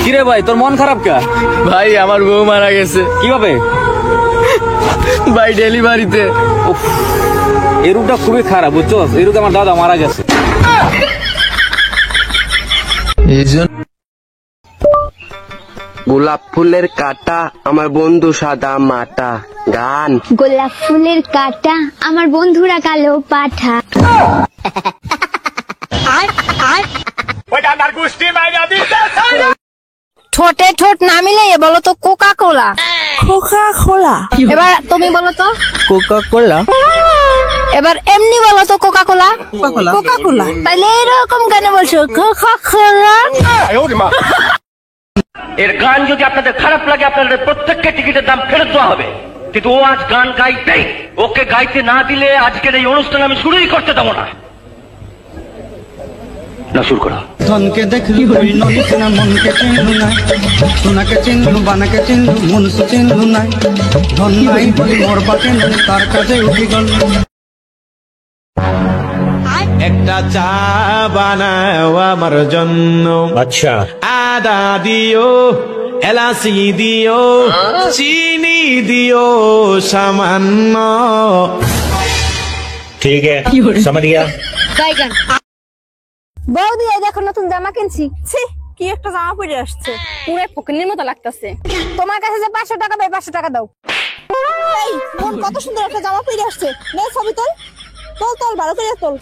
কিরে ভাই, তোর মন খারাপ কা? ভাই আমার বউ মারা গেছে। কিভাবে? ভাই ডেলিভারিতে। এই রোগটা খুবই খারাপ, বুঝছো? এই রোগে আমার দাদা মারা গেছে। গোলাপ ফুলের কাটা আমার বন্ধু সাদা মাটা। গান। গোলাপ ফুলের কাটা আমার বন্ধুরা কালো পাঠা। ঠোঁটে ঠোঁট না মিলে বলো তো কোকা কোলা। কোকা কোলা। এবার তুমি বলো তো কোকা কোলা। এবার এমনি বলো তো কোকা কোলা। কোকা কোলা। তাহলে এরকম কেন বলছো কোকা কোলা? এর গান যদি আপনাদের খারাপ লাগে, আপনাদের প্রত্যেককে টিকিটের দাম ফেরত দেওয়া হবে। কিন্তু ও আজ গান গাইতেই, ওকে গাইতে না দিলে আজকের এই অনুষ্ঠান আমি শুরুই করতে দেবো না। না, শুরু করো। ধনকে দেখলু নলিস না মনকে চিনলু না, সোনাকে চিনলু বানাকে চিনলু মনুষ্য চিনলু না, ধন নাই বলি মোর পাকে তার কাছে উঠি গেল। একটা চা বানাও আমার জন্য। আচ্ছা। আদা দিও, এলাচি দিও, চিনি দিও সামান্য। ঠিক আছে, समझ गया। বৌদি এই দেখো নতুন জামা কিনছি। ছি, কি একটা জামা পরে আসছে, পুরো পকনের মতো লাগতেছে। তোমার কাছে যে 500 টাকা দেয় 500 টাকা দাও। এই মন কত সুন্দর একটা জামা পরে আসছে, নে ছবি তোল। তোল তোল, ভালো করে তোল।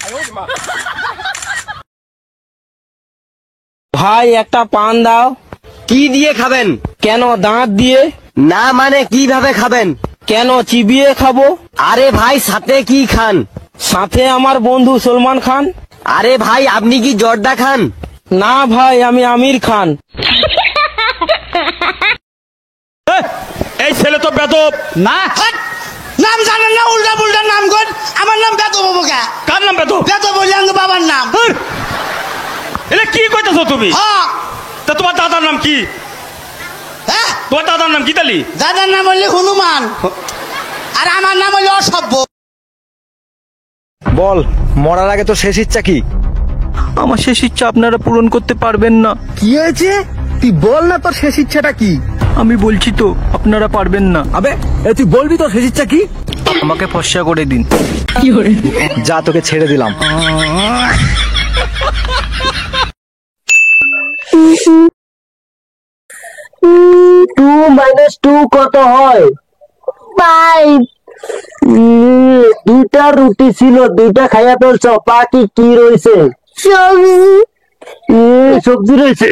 ভাই একটা পান দাও। কি দিয়ে খাবেন? কেন দাঁত দিয়ে? না মানে কিভাবে খাবেন? কেন চিবিয়ে খাবো? আরে ভাই সাথে কি খান? সাথে আমার বন্ধু সলমান খান। আরে ভাই আপনি কি জর্দা খান? না ভাই আমি আমির খান। এই ছেলে তো বেদব। না নাম জানেন না, উল্টা পুল্টা নাম কর। আমার নাম বেদব বাবু কে? কার নাম বেদব? বেদব বললে আমার বাবার নাম। এটা কি কইতাছো তুমি? হ্যাঁ। তা তোমার দাদার নাম কি? হ্যাঁ, তোমার দাদার নাম কি তালি? দাদার নাম হলে হনুমান, আর আমার নাম হলে অসভ্য। বল, মরার আগে তো শেষ ইচ্ছা কি? আমার শেষ ইচ্ছা আপনারা পূরণ করতে পারবেন না। কি হয়েছে? তুই বল না তোর শেষ ইচ্ছাটা কি? আমি বলছি তো, আপনারা পারবেন না। আবে তুই বলবি তোর শেষ ইচ্ছা কি? আমাকে ফর্সা করে দিন। যা, তোকে ছেড়ে দিলাম। 2 - 2 কত হয়? 5 দুইটা রুটি ছিল, দুইটা খাইয়া ফেলছ, বাকি কি রয়েছে? সবজি। সবজি রয়েছে।